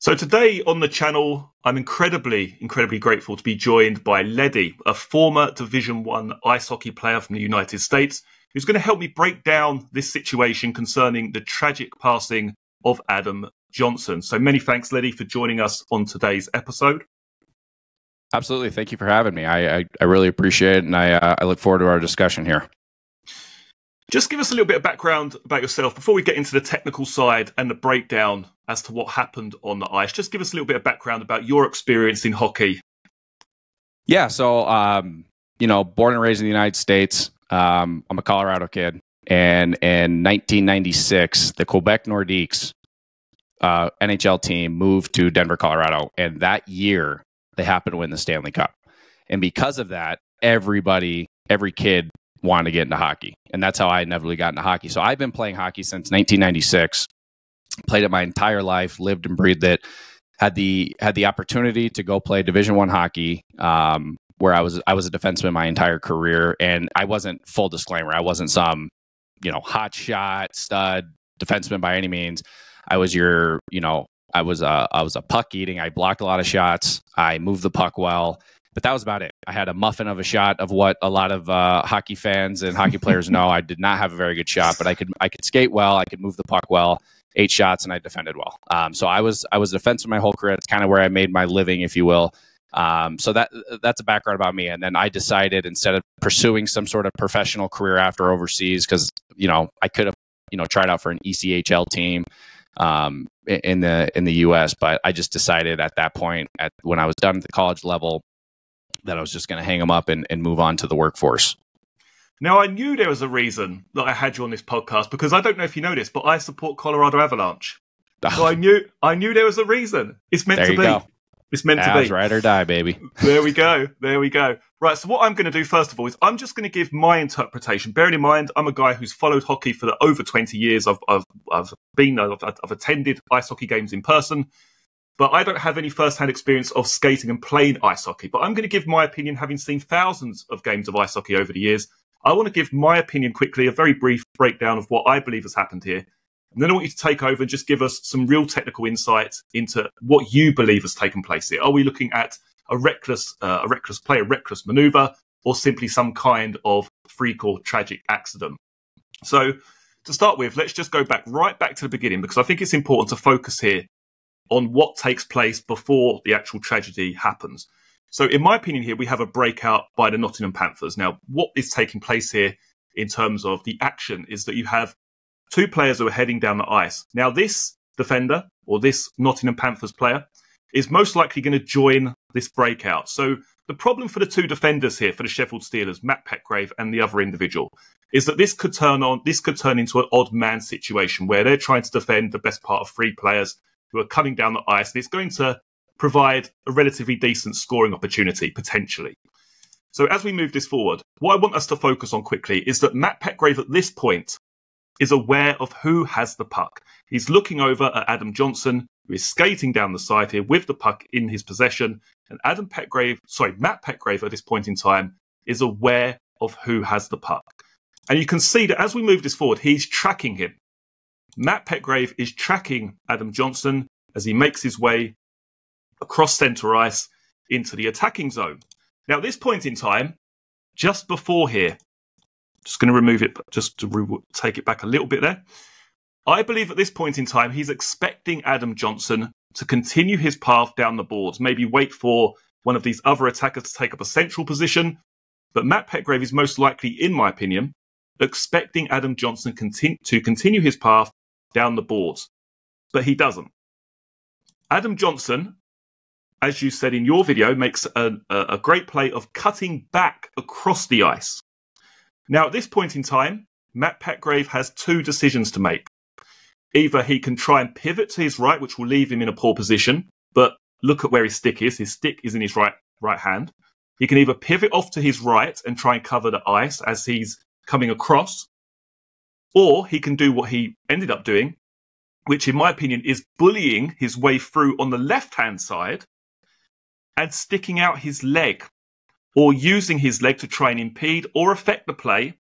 So today on the channel, I'm incredibly grateful to be joined by Leddy, a former Division 1 ice hockey player from the United States, who's going to help me break down this situation concerning the tragic passing of Adam Johnson. So many thanks, Leddy, for joining us on today's episode. Absolutely. Thank you for having me. I really appreciate it, and I look forward to our discussion here. Just give us a little bit of background about yourself before we get into the technical side and the breakdown as to what happened on the ice. Just give us a little bit of background about your experience in hockey. Yeah, so, born and raised in the United States. I'm a Colorado kid. And in 1996, the Quebec Nordiques NHL team moved to Denver, Colorado. And that year, they happened to win the Stanley Cup. And because of that, every kid wanted to get into hockey. And that's how I inevitably got into hockey. So I've been playing hockey since 1996, played it my entire life, lived and breathed it, had the opportunity to go play Division 1 hockey, where I was a defenseman my entire career. And I wasn't, full disclaimer, I wasn't some, hot shot stud defenseman by any means. I was I was a puck eating. I blocked a lot of shots. I moved the puck well. But that was about it. I had a muffin of a shot of what a lot of hockey fans and hockey players know. I did not have a very good shot, but I could skate well. I could move the puck well. 8 shots, and I defended well. So I was a defenseman my whole career. It's kind of where I made my living, if you will. So that's a background about me. And then I decided, instead of pursuing some sort of professional career after overseas, because I could have tried out for an ECHL team in the U.S., but I just decided at that point, when I was done at the college level, that I was just going to hang them up and move on to the workforce. Now, I knew there was a reason that I had you on this podcast, because I don't know if you know this, but I support Colorado Avalanche. So I knew there was a reason. It's meant to be. Go. It's meant to be. Ride or die, baby. There we go. There we go. Right, so what I'm going to do first of all is I'm just going to give my interpretation. Bearing in mind, I'm a guy who's followed hockey for over 20 years. I've attended ice hockey games in person, but I don't have any first-hand experience of skating and playing ice hockey. But I'm going to give my opinion, having seen thousands of games of ice hockey over the years. I want to give my opinion quickly, a very brief breakdown of what I believe has happened here. And then I want you to take over and just give us some real technical insight into what you believe has taken place here. Are we looking at a reckless play, a reckless maneuver, or simply some kind of freak or tragic accident? So to start with, let's just go right back to the beginning, because I think it's important to focus here on what takes place before the actual tragedy happens. So in my opinion here, we have a breakout by the Nottingham Panthers. Now, what is taking place here in terms of the action is that you have 2 players who are heading down the ice. Now, this defender, or this Nottingham Panthers player, is most likely going to join this breakout. So the problem for the 2 defenders here, for the Sheffield Steelers, Matt Petgrave and the other individual, is that this could turn into an odd man situation where they're trying to defend the best part of 3 players who are coming down the ice, and it's going to provide a relatively decent scoring opportunity, potentially. So as we move this forward, what I want us to focus on quickly is that Matt Petgrave at this point is aware of who has the puck. He's looking over at Adam Johnson, who is skating down the side here with the puck in his possession, and Matt Petgrave at this point in time is aware of who has the puck. And you can see that as we move this forward, he's tracking him. Matt Petgrave is tracking Adam Johnson as he makes his way across centre ice into the attacking zone. Now, at this point in time, just before here, just going to remove it, just to take it back a little bit there. I believe at this point in time, he's expecting Adam Johnson to continue his path down the boards, maybe wait for one of these other attackers to take up a central position. But Matt Petgrave is most likely, in my opinion, expecting Adam Johnson to continue his path down the boards. But he doesn't. Adam Johnson, as you said in your video, makes a great play of cutting back across the ice. Now, at this point in time, Matt Petgrave has 2 decisions to make. Either he can try and pivot to his right, which will leave him in a poor position, but look at where his stick is. His stick is in his right hand. He can either pivot off to his right and try and cover the ice as he's coming across, or he can do what he ended up doing, which in my opinion is bullying his way through on the left-hand side and sticking out his leg, or using his leg to try and impede or affect the play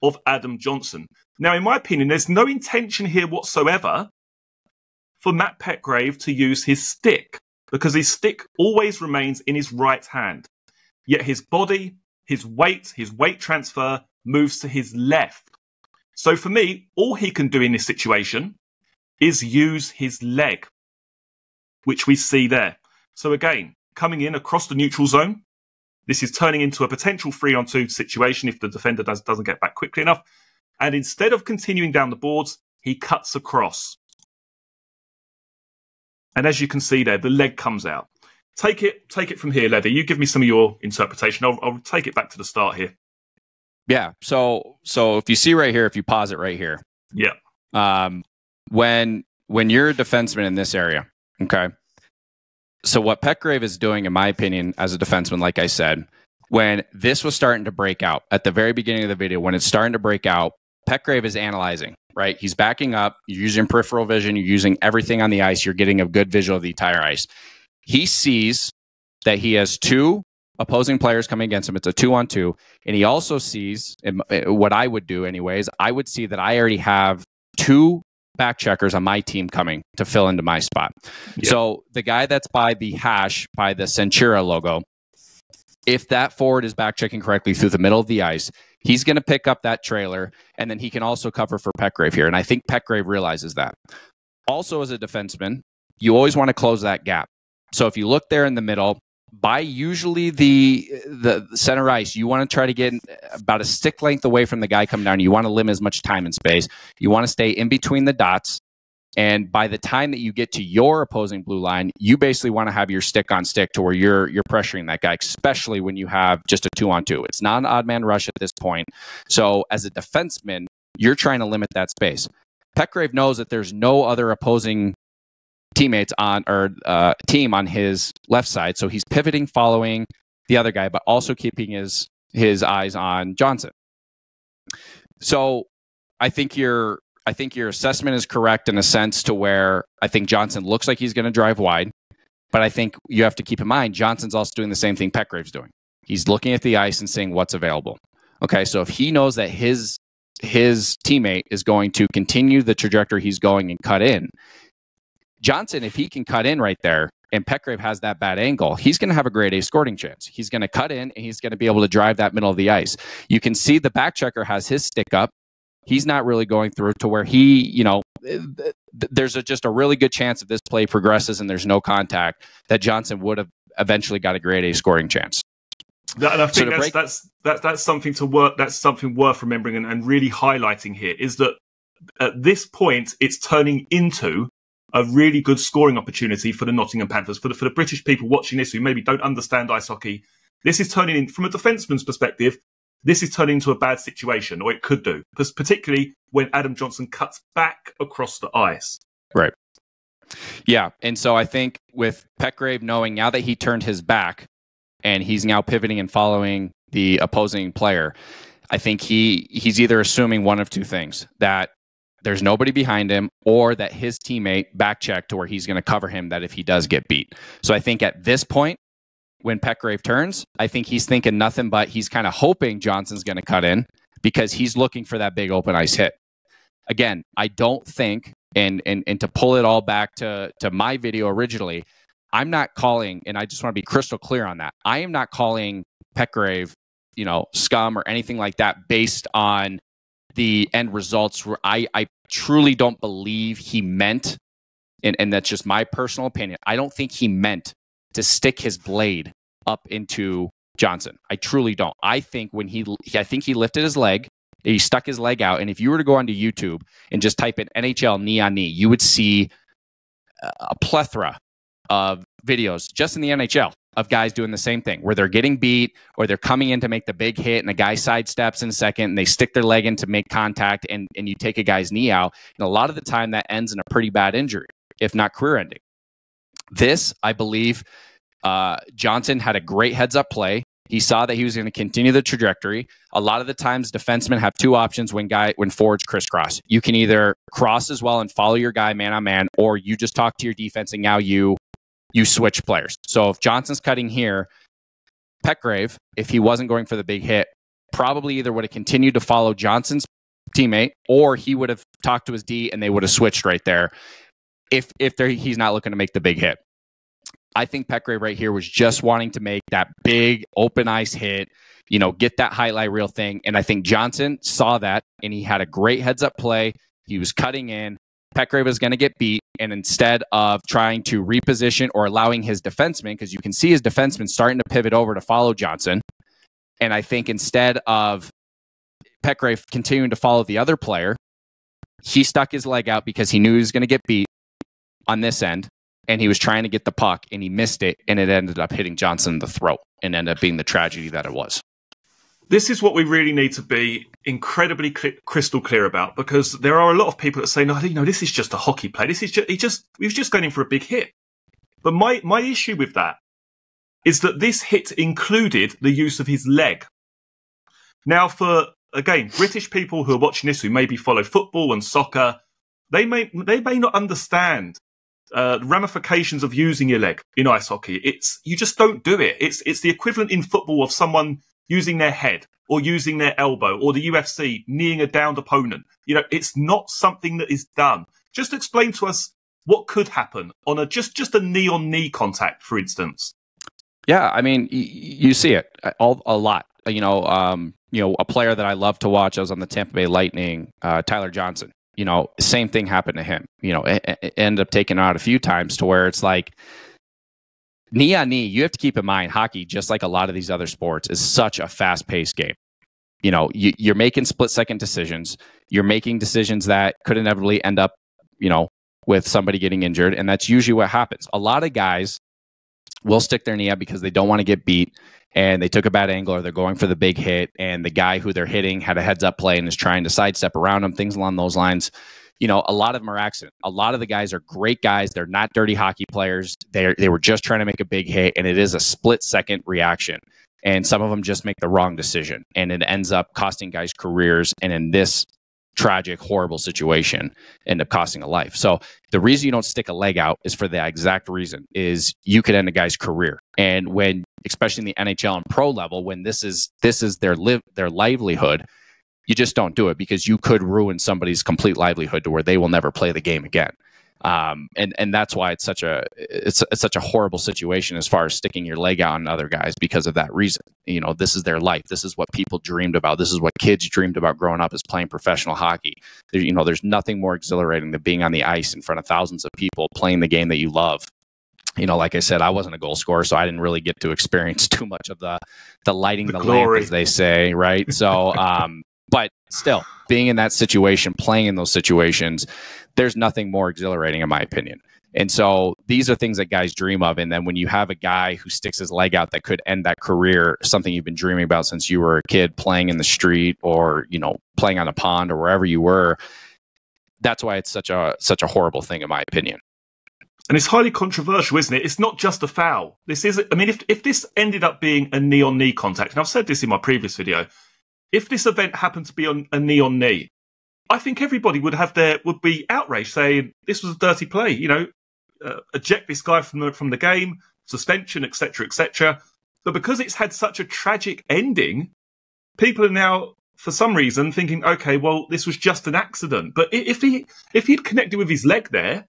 of Adam Johnson. Now, in my opinion, there's no intention here whatsoever for Matt Petgrave to use his stick, because his stick always remains in his right hand. Yet his body, his weight transfer moves to his left. So for me, all he can do in this situation is use his leg, which we see there. So again, coming in across the neutral zone, this is turning into a potential 3-on-2 situation if the defender doesn't get back quickly enough. And instead of continuing down the boards, he cuts across. And as you can see there, the leg comes out. Take it from here, Leather. You give me some of your interpretation. I'll take it back to the start here. Yeah. So if you see right here, if you pause it right here. Yeah. When you're a defenseman in this area, okay. So what Petgrave is doing, in my opinion, as a defenseman, like I said, when this was starting to break out at the very beginning of the video, when it's starting to break out, Petgrave is analyzing, right? He's backing up. You're using peripheral vision. You're using everything on the ice. You're getting a good visual of the entire ice. He sees that he has two opposing players coming against him. It's a 2-on-2. And he also sees, what I would do anyways, I would see that I already have two back checkers on my team coming to fill into my spot. Yeah. So the guy that's by the hash, by the Centura logo, if that forward is back checking correctly through the middle of the ice, he's going to pick up that trailer, and then he can also cover for Petgrave here. And I think Petgrave realizes that. Also, as a defenseman, you always want to close that gap. So if you look there in the middle, by usually the center ice, you want to try to get about a stick length away from the guy coming down. You want to limit as much time and space. You want to stay in between the dots. And by the time that you get to your opposing blue line, you basically want to have your stick on stick to where you're pressuring that guy, especially when you have just a 2-on-2. It's not an odd man rush at this point. So as a defenseman, you're trying to limit that space. Petgrave knows that there's no other opposing teammates on or team on his left side, so he's pivoting, following the other guy, but also keeping his eyes on Johnson. So I think your assessment is correct in a sense to where I think Johnson looks like he's going to drive wide, but I think you have to keep in mind Johnson's also doing the same thing Petgrave's doing. He's looking at the ice and seeing what's available. Okay, so if he knows that his teammate is going to continue the trajectory he's going and cut in, Johnson, if he can cut in right there and Petgrave has that bad angle, he's going to have a grade A scoring chance. He's going to cut in and he's going to be able to drive that middle of the ice. You can see the back checker has his stick up. He's not really going through to where he, there's just a really good chance if this play progresses and there's no contact that Johnson would have eventually got a grade A scoring chance. And I think that's something to work. That's something worth remembering and really highlighting here is that at this point it's turning into a really good scoring opportunity for the Nottingham Panthers. For the British people watching this who maybe don't understand ice hockey, this is turning in, from a defenseman's perspective, this is turning into a bad situation, or it could do, because particularly when Adam Johnson cuts back across the ice. Right. Yeah, and so I think with Petgrave knowing now that he turned his back and he's now pivoting and following the opposing player, I think he's either assuming one of two things, that there's nobody behind him, or that his teammate back check to where he's going to cover him that if he does get beat. So I think at this point, when Petgrave turns, I think he's thinking nothing but he's kind of hoping Johnson's going to cut in because he's looking for that big open ice hit. Again, I don't think, and to pull it all back to my video originally, I'm not calling, and I just want to be crystal clear on that, I am not calling Petgrave, scum or anything like that based on the end results. Where I truly don't believe he meant, and that's just my personal opinion, I don't think he meant to stick his blade up into Johnson. I truly don't. I think I think he lifted his leg, he stuck his leg out, and if you were to go onto YouTube and just type in NHL knee on knee, you would see a plethora of videos just in the NHL of guys doing the same thing, where they're getting beat or they're coming in to make the big hit and a guy sidesteps in a second and they stick their leg in to make contact and you take a guy's knee out. And a lot of the time that ends in a pretty bad injury, if not career ending. This, I believe, Johnson had a great heads up play. He saw that he was going to continue the trajectory. A lot of the times defensemen have two options when forwards crisscross. You can either cross as well and follow your guy man on man, or you just talk to your defense and now you switch players. So if Johnson's cutting here, Petgrave, if he wasn't going for the big hit, probably either would have continued to follow Johnson's teammate, or he would have talked to his D and they would have switched right there. he's not looking to make the big hit. I think Petgrave right here was just wanting to make that big open ice hit, get that highlight reel thing. And I think Johnson saw that, and he had a great heads up play. He was cutting in. Petgrave was going to get beat. And instead of trying to reposition or allowing his defenseman, because you can see his defenseman starting to pivot over to follow Johnson. And I think instead of Petgrave continuing to follow the other player, he stuck his leg out because he knew he was going to get beat on this end. And he was trying to get the puck, and he missed it, and it ended up hitting Johnson in the throat and ended up being the tragedy that it was. This is what we really need to be incredibly crystal clear about, because there are a lot of people that say, no, this is just a hockey play. This is just he was just going in for a big hit. But my issue with that is that this hit included the use of his leg. Now, for, again, British people who are watching this, who maybe follow football and soccer, they may not understand the ramifications of using your leg in ice hockey. You just don't do it. It's the equivalent in football of someone using their head or using their elbow, or the UFC kneeing a downed opponent. It's not something that is done. Just explain to us what could happen on a just a knee-on-knee contact, for instance. Yeah, I mean, you see it a lot. A player that I love to watch, I was on the Tampa Bay Lightning, Tyler Johnson. Same thing happened to him. It ended up taking out a few times to where it's like knee on knee. You have to keep in mind, hockey, just like a lot of these other sports, is such a fast-paced game. You're making split-second decisions. You're making decisions that could inevitably end up, with somebody getting injured, and that's usually what happens. A lot of guys will stick their knee up because they don't want to get beat, and they took a bad angle, or they're going for the big hit, and the guy who they're hitting had a heads-up play and is trying to sidestep around them, things along those lines. A lot of them are accident. A lot of the guys are great guys. They're not dirty hockey players. They were just trying to make a big hit, and it is a split-second reaction. And some of them just make the wrong decision, and it ends up costing guys careers, and in this tragic, horrible situation, end up costing a life. So the reason you don't stick a leg out is for the exact reason, is you could end a guy's career. And when, especially in the NHL and pro level, when this is their livelihood, you just don't do it, because you could ruin somebody's complete livelihood to where they will never play the game again. And that's why it's such a horrible situation as far as sticking your leg out on other guys, because of that reason. This is their life. This is what people dreamed about. This is what kids dreamed about growing up, is playing professional hockey. There's nothing more exhilarating than being on the ice in front of thousands of people playing the game that you love. Like I said, I wasn't a goal scorer, so I didn't really get to experience too much of the lighting the lamp, as they say, right? So, but still, being in that situation, playing in those situations, there's nothing more exhilarating, in my opinion. And so these are things that guys dream of. And then when you have a guy who sticks his leg out that could end that career, something you've been dreaming about since you were a kid, playing in the street, or, playing on a pond, or wherever you were, that's why it's such a horrible thing, in my opinion. And it's highly controversial, isn't it? It's not just a foul. If this ended up being a knee-on-knee contact, and I've said this in my previous video, if this event happened to be on a knee-on-knee, I think everybody would be outraged, saying this was a dirty play. Eject this guy from the game, suspension, etc., etc. But because it's had such a tragic ending, people are now, for some reason, thinking, okay, well, this was just an accident. But if he'd connected with his leg there,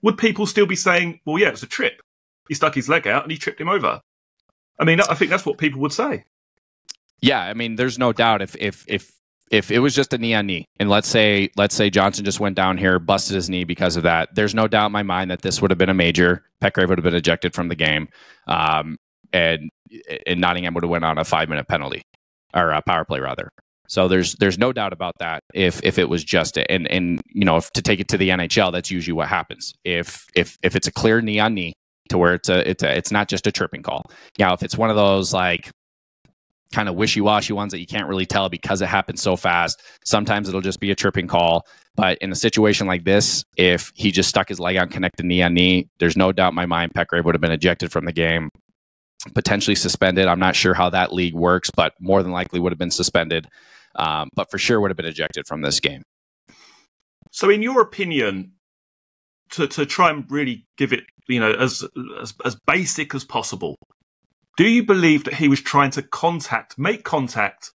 would people still be saying, well, yeah, it's a trip? He stuck his leg out and he tripped him over. I think that's what people would say. Yeah, there's no doubt if it was just a knee on knee, and let's say Johnson just went down here, busted his knee because of that, there's no doubt in my mind that this would have been a major. Petgrave would have been ejected from the game, and Nottingham would have went on a 5-minute penalty, or a power play rather. So there's no doubt about that. If it was just and if to take it to the NHL, that's usually what happens. If it's a clear knee on knee, to where it's not just a tripping call. Now, if it's one of those like kind of wishy-washy ones that you can't really tell because it happens so fast, sometimes it'll just be a tripping call. But in a situation like this, if he just stuck his leg out, connected knee on knee, there's no doubt in my mind Petgrave would have been ejected from the game, potentially suspended. I'm not sure how that league works, but more than likely would have been suspended. But for sure would have been ejected from this game. So in your opinion, to try and really give it, as basic as possible, do you believe that he was trying to make contact,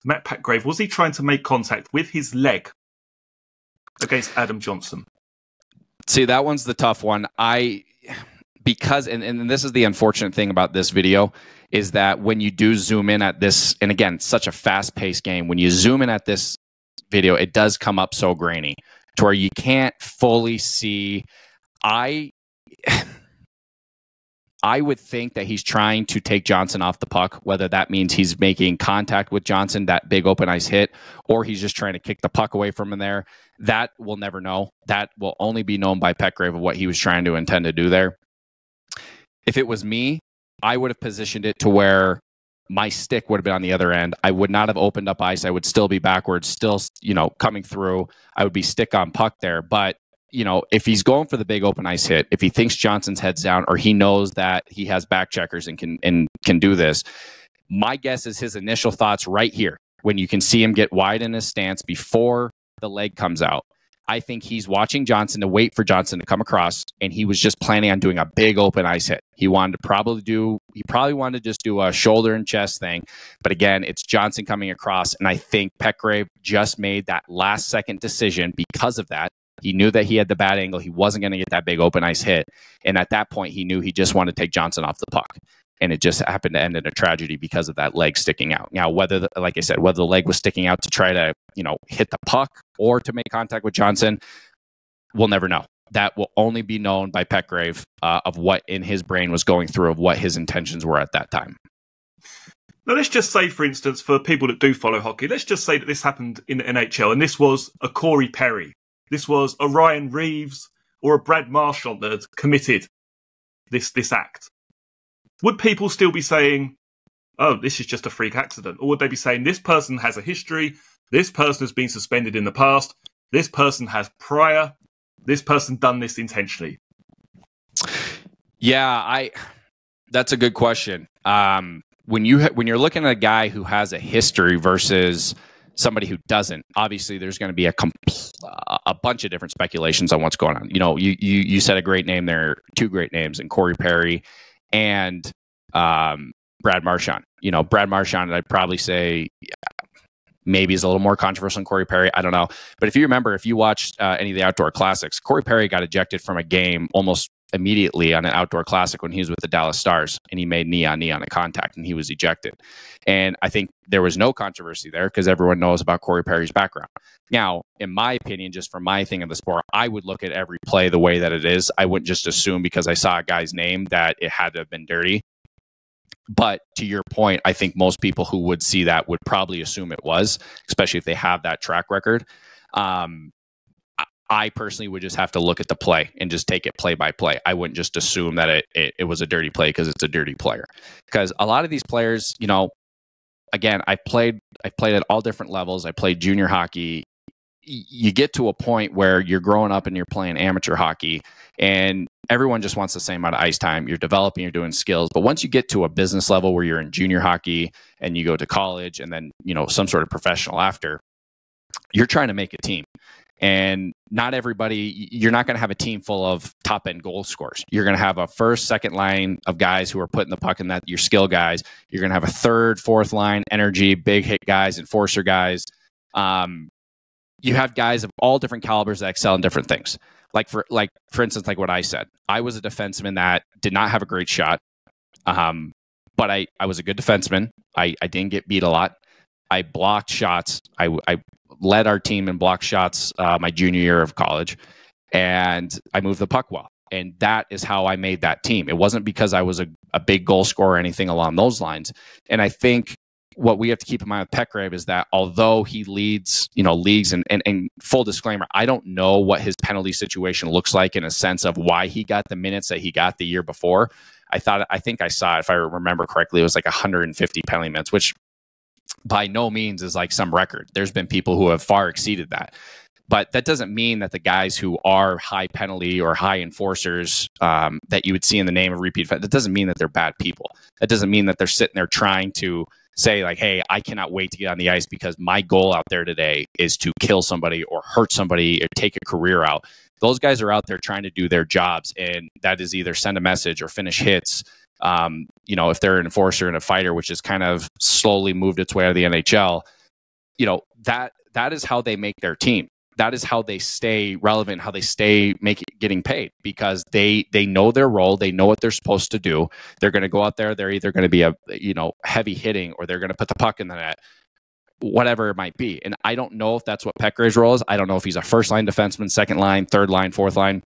Matt Petgrave, was he trying to make contact with his leg against Adam Johnson? See, that one's the tough one. Because this is the unfortunate thing about this video, is that when you do zoom in at this, and again, it's such a fast-paced game, when you zoom in at this video, it does come up so grainy to where you can't fully see. I would think that he's trying to take Johnson off the puck, whether that means he's making contact with Johnson, that big open ice hit, or he's just trying to kick the puck away from him there. That we'll never know. That will only be known by Petgrave of what he was trying to intend to do there. If it was me, I would have positioned it to where my stick would have been on the other end. I would not have opened up ice. I would still be backwards, still, coming through. I would be stick on puck there. But, if he's going for the big open ice hit, if he thinks Johnson's head's down, or he knows that he has back checkers and can do this, my guess is his initial thoughts right here, when you can see him get wide in his stance before the leg comes out, I think he's watching Johnson to wait for Johnson to come across, and he was just planning on doing a big open ice hit. He probably wanted to just do a shoulder and chest thing. But again, it's Johnson coming across, and I think Petgrave just made that last second decision because of that. He knew that he had the bad angle. He wasn't going to get that big open ice hit. And at that point, he knew he just wanted to take Johnson off the puck. And it just happened to end in a tragedy because of that leg sticking out. Now, whether the leg was sticking out to try to, hit the puck or to make contact with Johnson, we'll never know. That will only be known by Petgrave of what in his brain was going through, of what his intentions were at that time. Now, let's just say, for instance, for people that do follow hockey, let's just say that this happened in the NHL, and this was a Corey Perry, this was a Ryan Reeves, or a Brad Marchand that had committed this act. Would people still be saying, oh, this is just a freak accident? Or would they be saying, this person has a history, this person has been suspended in the past, this person has prior, this person done this intentionally? Yeah, that's a good question. When you're looking at a guy who has a history versus somebody who doesn't, obviously there's going to be a bunch of different speculations on what's going on. You said a great name there, two great names, in Corey Perry and Brad Marchand. Brad Marchand, I'd probably say maybe is a little more controversial than Corey Perry. I don't know. But if you watched any of the outdoor classics, Corey Perry got ejected from a game almost immediately on an outdoor classic when he was with the Dallas Stars, and he made knee-on-knee on a contact, and he was ejected. And I think there was no controversy there because everyone knows about Corey Perry's background. Now, in my opinion, just from my thing in the sport, I would look at every play the way that it is. I wouldn't just assume because I saw a guy's name that it had to have been dirty. But to your point, I think most people who would see that would probably assume it was, especially if they have that track record. I personally would just have to look at the play and just take it play by play. I wouldn't just assume that it was a dirty play because it's a dirty player. Because a lot of these players, again, I've played at all different levels. I played junior hockey. You get to a point where you're growing up and you're playing amateur hockey, and everyone just wants the same amount of ice time. You're developing, you're doing skills. But once you get to a business level where you're in junior hockey and you go to college and then, some sort of professional after, you're trying to make a team. And not everybody, you're not going to have a team full of top end goal scorers. You're going to have a first, second line of guys who are putting the puck in that, your skill guys. You're going to have a third, fourth line, energy, big hit guys, enforcer guys. You have guys of all different calibers that excel in different things. For instance, like what I said, I was a defenseman that did not have a great shot. But I was a good defenseman. I didn't get beat a lot. I blocked shots. I led our team in block shots my junior year of college, and I moved the puck well. And that is how I made that team. It wasn't because I was a big goal scorer or anything along those lines. And I think what we have to keep in mind with Petgrave is that although he leads, leagues, and full disclaimer, I don't know what his penalty situation looks like in a sense of why he got the minutes that he got the year before. I think I saw, if I remember correctly, it was like 150 penalty minutes, which by no means is like some record. There's been people who have far exceeded that. But that doesn't mean that the guys who are high penalty or high enforcers that you would see in the name of repeat, that doesn't mean that they're bad people. That doesn't mean that they're sitting there trying to say like, hey, I cannot wait to get on the ice because my goal out there today is to kill somebody or hurt somebody or take a career out. Those guys are out there trying to do their jobs, and that is either send a message or finish hits. If they're an enforcer and a fighter, which has kind of slowly moved its way out of the NHL, that is how they make their team. That is how they stay relevant, how they stay getting paid because they know their role, they know what they're supposed to do. They're going to go out there, they're either going to be heavy hitting, or they're going to put the puck in the net, whatever it might be. And I don't know if that's what Petgrave's role is. I don't know if he's a first line defenseman, second line, third line, fourth line.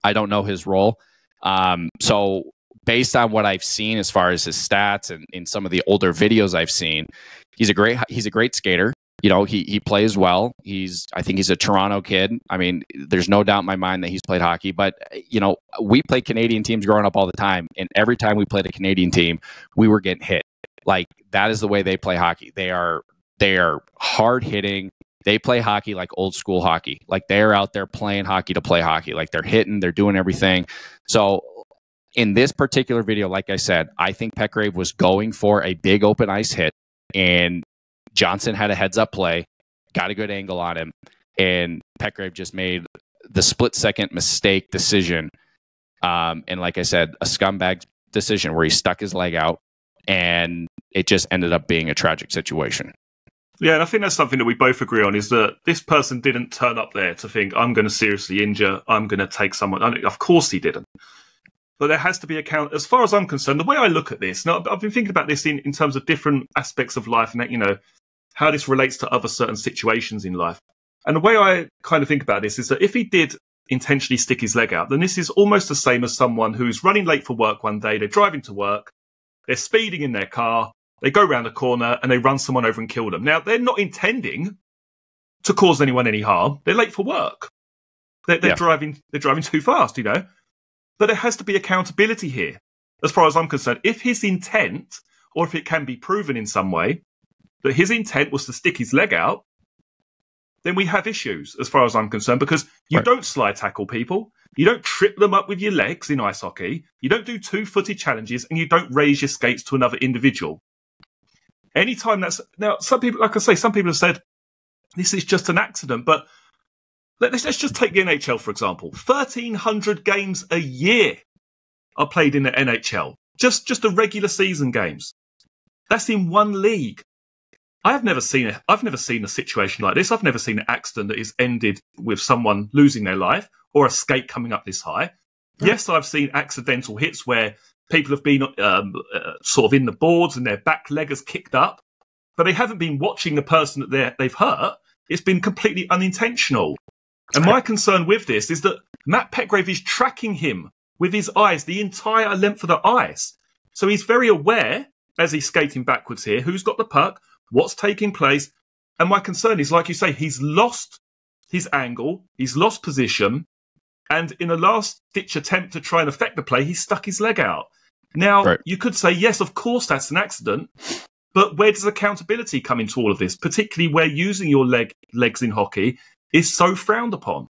I don't know his role. So based on what I've seen as far as his stats and in some of the older videos I've seen, he's a great skater. He plays well. I think he's a Toronto kid. I mean, there's no doubt in my mind that he's played hockey, but we played Canadian teams growing up all the time. And every time we played a Canadian team, we were getting hit. Like, that is the way they play hockey. They are hard hitting. They play hockey like old school hockey. Like, they're out there playing hockey to play hockey. Like, they're hitting, they're doing everything. So in this particular video, like I said, I think Petgrave was going for a big open ice hit, and Johnson had a heads-up play, got a good angle on him, and Petgrave just made the split-second mistake decision. And like I said, a scumbag decision where he stuck his leg out, and it just ended up being a tragic situation. Yeah, and I think that's something that we both agree on, is that this person didn't turn up there to think, I'm going to seriously injure, I'm going to take someone. Of course he didn't. But there has to be as far as I'm concerned, the way I look at this, now I've been thinking about this in terms of different aspects of life and, how this relates to other certain situations in life. And the way I kind of think about this is that if he did intentionally stick his leg out, then this is almost the same as someone who's running late for work one day, they're driving to work, they're speeding in their car, they go around a corner and they run someone over and kill them. Now, they're not intending to cause anyone any harm. They're late for work. They're driving too fast, But there has to be accountability here, as far as I'm concerned. If his intent, or if it can be proven in some way, that his intent was to stick his leg out, then we have issues, as far as I'm concerned, because you don't slide tackle people. You don't trip them up with your legs in ice hockey. You don't do two-footed challenges, and you don't raise your skates to another individual. Anytime now, some people, like I say, some people have said this is just an accident, but let's just take the NHL, for example. 1,300 games a year are played in the NHL. Just the regular season games. That's in one league. I've never seen a situation like this. I've never seen an accident that is ended with someone losing their life or a skate coming up this high. Yes, I've seen accidental hits where people have been sort of in the boards and their back leg has kicked up, but they haven't been watching the person that they've hurt. It's been completely unintentional. And my concern with this is that Matt Petgrave is tracking him with his eyes the entire length of the ice. So he's very aware, as he's skating backwards here, who's got the puck, what's taking place. And my concern is, like you say, he's lost his angle, he's lost position, and in a last-ditch attempt to try and affect the play, he stuck his leg out. Now, you could say, yes, of course that's an accident, but where does accountability come into all of this, particularly where using your legs in hockey is so frowned upon?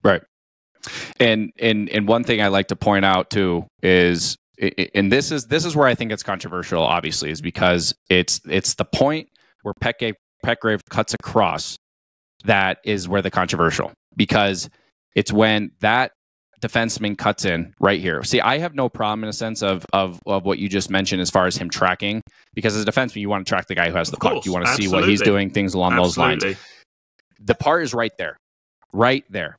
Right. And one thing I like to point out, too, is, and this is where I think it's controversial, obviously, is because it's the point where Petgrave cuts across that is where the controversial, because it's when that defenseman cuts in right here. See, I have no problem in a sense of what you just mentioned as far as him tracking, because as a defenseman, you want to track the guy who has the puck. You want to see what he's doing, things along those lines. The part is right there. Right there.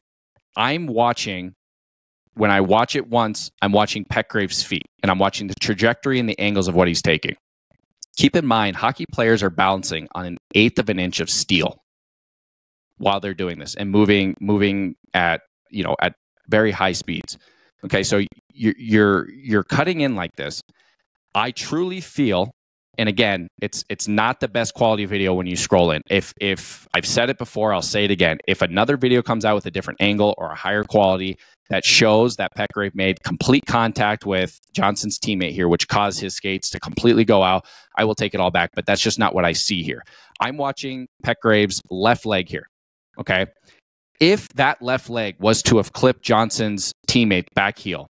When I watch it once, I'm watching Petgrave's feet, and I'm watching the trajectory and the angles of what he's taking. Keep in mind, hockey players are balancing on an eighth of an inch of steel while they're doing this and moving at very high speeds. Okay, so you're cutting in like this. I truly feel, and again, it's not the best quality video when you scroll in. If I've said it before, I'll say it again. If another video comes out with a different angle or a higher quality that shows that Petgrave made complete contact with Johnson's teammate here, which caused his skates to completely go out, I will take it all back. But that's just not what I see here. I'm watching Petgrave's left leg here. Okay. If that left leg was to have clipped Johnson's teammate back heel,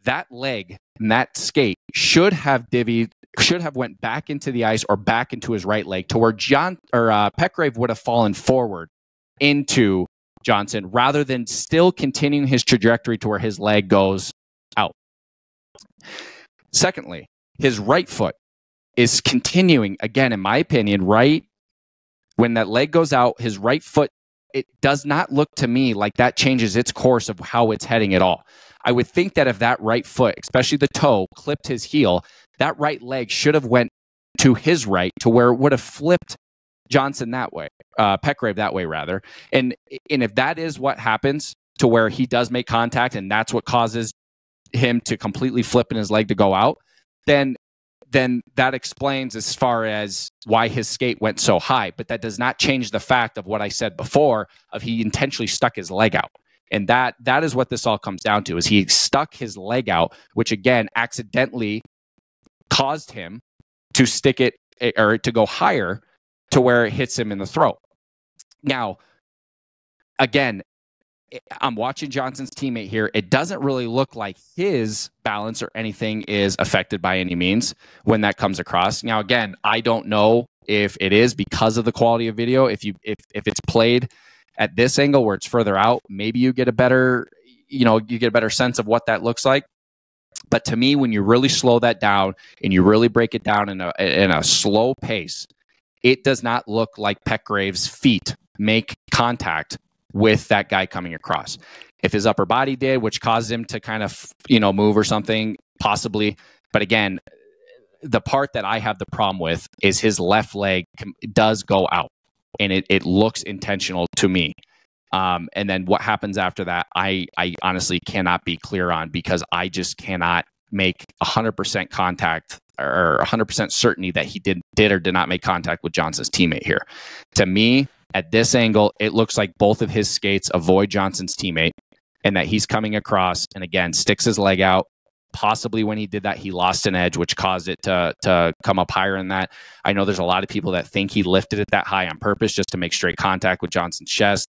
that leg and that skate should have went back into the ice or back into his right leg to where Petgrave would have fallen forward into Johnson rather than still continuing his trajectory to where his leg goes out. Secondly, his right foot is continuing, again, in my opinion, right when that leg goes out, his right foot it does not look to me like that changes its course of how it's heading at all. I would think that if that right foot, especially the toe, clipped his heel, that right leg should have went to his right to where it would have flipped Johnson that way, Petgrave that way rather. And if that is what happens to where he does make contact and that's what causes him to completely flip in his leg to go out, then that explains as far as why his skate went so high. But that does not change the fact of what I said before of he intentionally stuck his leg out. And that is what this all comes down to, is he stuck his leg out, which again accidentally caused him to stick it or to go higher to where it hits him in the throat. Now, again, I'm watching Johnson's teammate here. It doesn't really look like his balance or anything is affected by any means when that comes across. Now, again, I don't know if it is because of the quality of video. If it's played at this angle where it's further out, maybe you get a better, you get a better sense of what that looks like. But to me, when you really slow that down and you really break it down in a slow pace, it does not look like Petgrave's feet make contact with that guy coming across. If his upper body did, which caused him to kind of, move or something, possibly. But again, the part that I have the problem with is his left leg does go out, and it looks intentional to me. And then what happens after that, I honestly cannot be clear on, because I just cannot make 100% contact or 100% certainty that he did or did not make contact with Johnson's teammate here. To me, at this angle, it looks like both of his skates avoid Johnson's teammate, and that he's coming across and again sticks his leg out. Possibly when he did that, he lost an edge, which caused it to come up higher than that. I know there's a lot of people that think he lifted it that high on purpose just to make straight contact with Johnson's chest.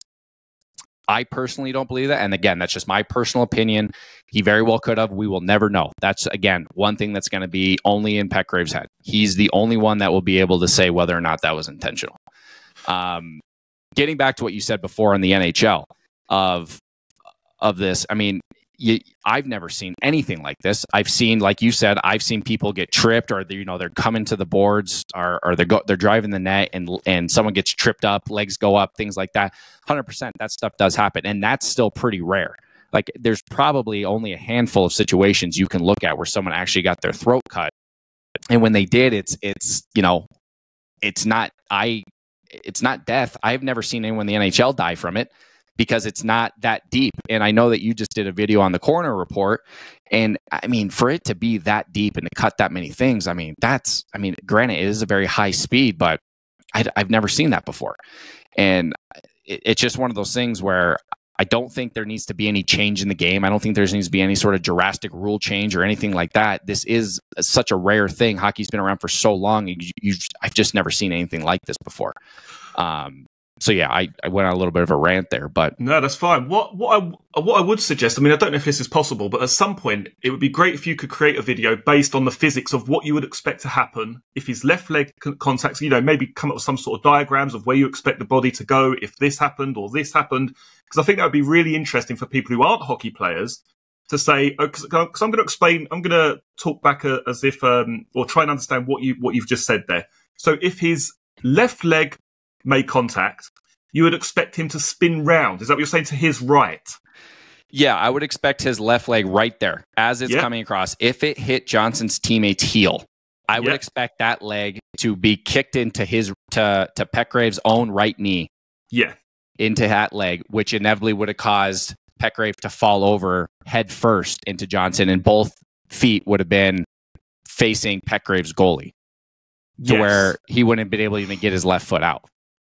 I personally don't believe that. And again, that's just my personal opinion. He very well could have. We will never know. That's, again, one thing that's going to be only in Petgrave's head. He's the only one that will be able to say whether or not that was intentional. Getting back to what you said before in the NHL of this, I mean, I've never seen anything like this. I've seen, like you said, I've seen people get tripped, or they're coming to the boards, or they're driving the net, and someone gets tripped up, legs go up, things like that. 100%, that stuff does happen, and that's still pretty rare. Like, there's probably only a handful of situations you can look at where someone actually got their throat cut, and when they did, it's not death. I've never seen anyone in the NHL die from it, because it's not that deep. And I know that you just did a video on the Corner Report. And I mean, for it to be that deep and to cut that many things, granted, it is a very high speed, but I've never seen that before. And it's just one of those things where I don't think there needs to be any change in the game. I don't think there needs to be any sort of drastic rule change or anything like that. This is such a rare thing. Hockey's been around for so long. I've just never seen anything like this before. So yeah, I went on a little bit of a rant there, but no, that's fine. What I would suggest, I mean, I don't know if this is possible, but at some point it would be great if you could create a video based on the physics of what you would expect to happen if his left leg contacts. Maybe come up with some sort of diagrams of where you expect the body to go if this happened or this happened, because I think that would be really interesting for people who aren't hockey players to say. Because I'm going to explain. I'm going to talk back as if or try and understand what you've just said there. So if his left leg made contact, you would expect him to spin round. Is that what you're saying, to his right? Yeah, I would expect his left leg right there as it's coming across. If it hit Johnson's teammate's heel, I would expect that leg to be kicked into to Petgrave's own right knee. Yeah. Into that leg, which inevitably would have caused Petgrave to fall over head first into Johnson, and both feet would have been facing Petgrave's goalie, to where he wouldn't have been able to even get his left foot out.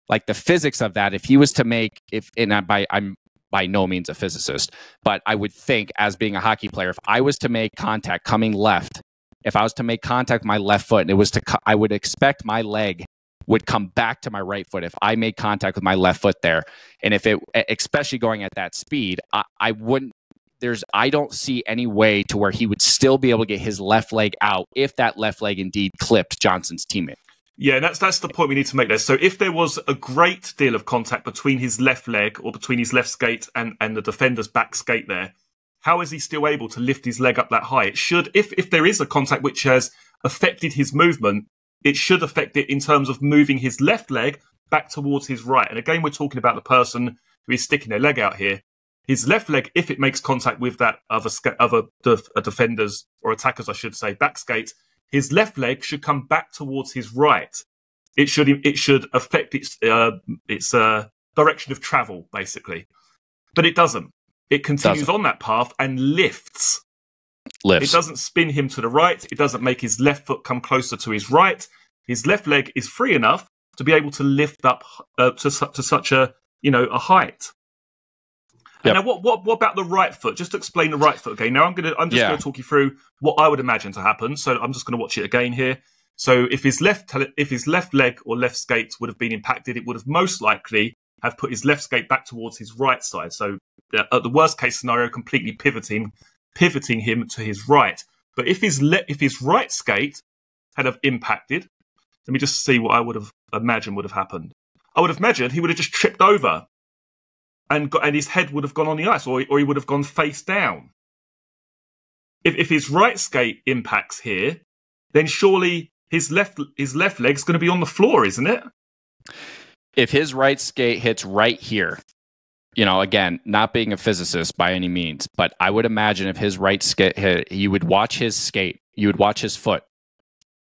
Like, the physics of that, if he was to make, I'm by no means a physicist, but I would think, as being a hockey player, if I was to make contact coming left, if I was to make contact with my left foot, and it was I would expect my leg would come back to my right foot if I made contact with my left foot there. And if it, especially going at that speed, I don't see any way to where he would still be able to get his left leg out if that left leg indeed clipped Johnson's teammate. Yeah, and that's the point we need to make there. So if there was a great deal of contact between his left leg or between his left skate and the defender's back skate there, how is he still able to lift his leg up that high? It should, if there is a contact which has affected his movement, it should affect it in terms of moving his left leg back towards his right. And again, we're talking about the person who is sticking their leg out here. His left leg, if it makes contact with that other defender's, or attackers, I should say, back skate, his left leg should come back towards his right. It should affect its direction of travel, basically. But it doesn't. It continues on that path and lifts. It doesn't spin him to the right. It doesn't make his left foot come closer to his right. His left leg is free enough to be able to lift up to such a height. Yep. And now, what about the right foot? Just to explain the right foot again. Now, I'm just going to talk you through what I would imagine to happen. So I'm just going to watch it again here. So if his left leg or left skate would have been impacted, it would have most likely have put his left skate back towards his right side. So at the worst case scenario, completely pivoting him to his right. But if his right skate had have impacted, let me just see what I would have imagined would have happened. I would have imagined he would have just tripped over and his head would have gone on the ice, or he would have gone face down. If his right skate impacts here, then surely his left leg's going to be on the floor, isn't it? If his right skate hits right here, again, not being a physicist by any means, but I would imagine if his right skate hit, you would watch his skate, you would watch his foot.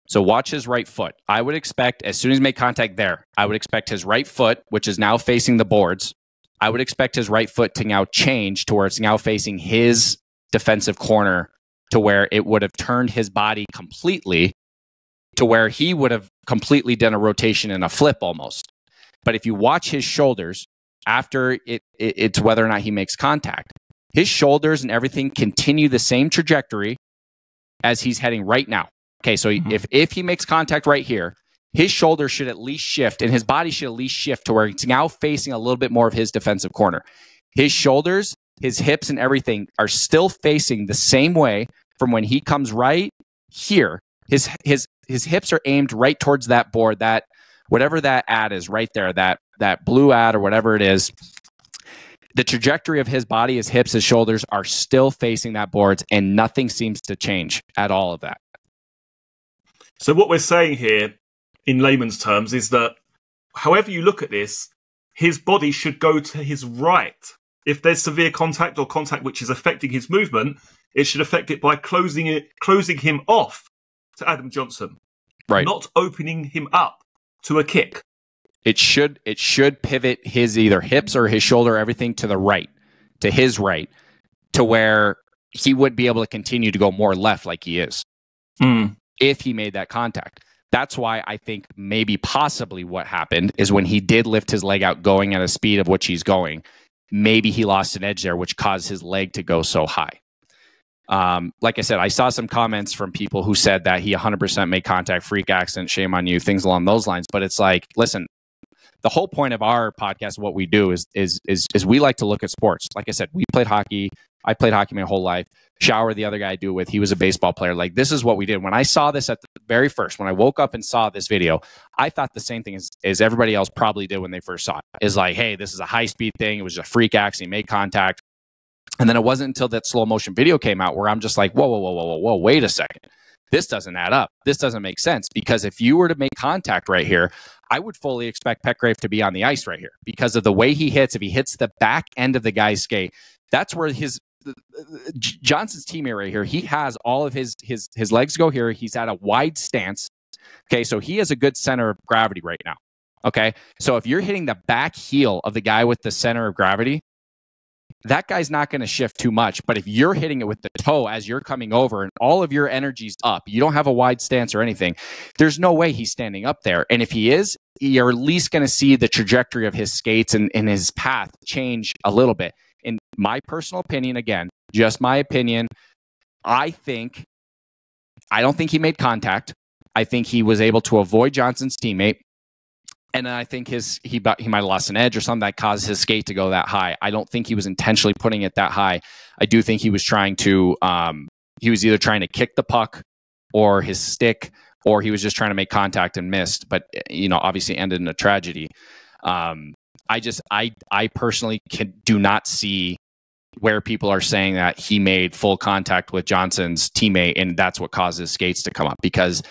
So watch his right foot. I would expect, as soon as he made contact there, I would expect his right foot, which is now facing the boards, I would expect his right foot to now change to where it's now facing his defensive corner, to where it would have turned his body completely, to where he would have completely done a rotation and a flip almost. But if you watch his shoulders, after it's whether or not he makes contact, his shoulders and everything continue the same trajectory as he's heading right now. Okay, so if he makes contact right here, his shoulders should at least shift and his body should at least shift to where it's now facing a little bit more of his defensive corner. His shoulders, his hips, and everything are still facing the same way from when he comes right here. His hips are aimed right towards that board, that whatever that ad is right there, that blue ad or whatever it is. The trajectory of his body, his hips, his shoulders are still facing that boards, and nothing seems to change at all of that. So what we're saying here, in layman's terms, is that however you look at this, his body should go to his right. If there's severe contact or contact which is affecting his movement, it should affect it by closing him off to Adam Johnson, right? Not opening him up to a kick. It should pivot his either hips or his shoulder, everything to the right, to his right, to where he would be able to continue to go more left like he is if he made that contact. That's why I think maybe possibly what happened is when he did lift his leg out going at a speed of which he's going, maybe he lost an edge there, which caused his leg to go so high. Like I said, I saw some comments from people who said that he 100% made contact, freak accident, shame on you, things along those lines. But it's like, listen, the whole point of our podcast, what we do is we like to look at sports. Like I said, we played hockey. I played hockey my whole life. Shower, the other guy I do it with, he was a baseball player. Like, this is what we did. When I saw this at the very first, when I woke up and saw this video, I thought the same thing as everybody else probably did when they first saw it. Is like, hey, this is a high-speed thing. It was a freak accident. He made contact. And then it wasn't until that slow motion video came out where I'm just like, whoa, wait a second. This doesn't add up. This doesn't make sense. Because if you were to make contact right here, I would fully expect Petgrave to be on the ice right here because of the way he hits. If he hits the back end of the guy's skate, that's where Johnson's teammate right here, he has all of his legs go here. He's at a wide stance. Okay, so he has a good center of gravity right now. Okay, so if you're hitting the back heel of the guy with the center of gravity, that guy's not going to shift too much. But if you're hitting it with the toe as you're coming over and all of your energy's up, you don't have a wide stance or anything, there's no way he's standing up there. And if he is, you're at least going to see the trajectory of his skates and his path change a little bit. In my personal opinion, again, just my opinion, I don't think he made contact. I think he was able to avoid Johnson's teammate. And I think he might have lost an edge or something that caused his skate to go that high. I don't think he was intentionally putting it that high. I do think he was trying to, he was either trying to kick the puck or his stick, or he was just trying to make contact and missed, but, obviously ended in a tragedy. I personally do not see where people are saying that he made full contact with Johnson's teammate and that's what caused his skates to come up. Because,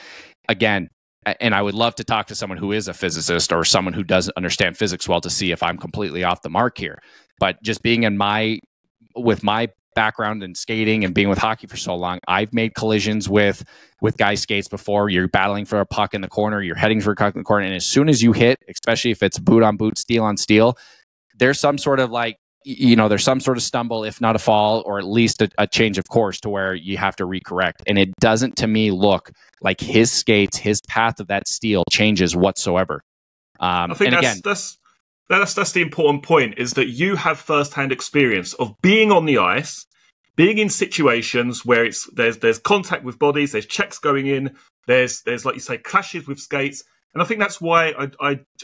again, and I would love to talk to someone who is a physicist or someone who doesn't understand physics well to see if I'm completely off the mark here. But just being with my background in skating and being with hockey for so long, I've made collisions with guys' skates before. You're battling for a puck in the corner, you're heading for a puck in the corner, and as soon as you hit, especially if it's boot on boot, steel on steel, there's some sort of there's some sort of stumble, if not a fall, or at least a change of course to where you have to recorrect. And it doesn't, to me, look like his skates, his path of that steel changes whatsoever. I think that's the important point, is that you have first-hand experience of being on the ice, being in situations where there's contact with bodies, there's checks going in, there's like you say, clashes with skates. And I think that's why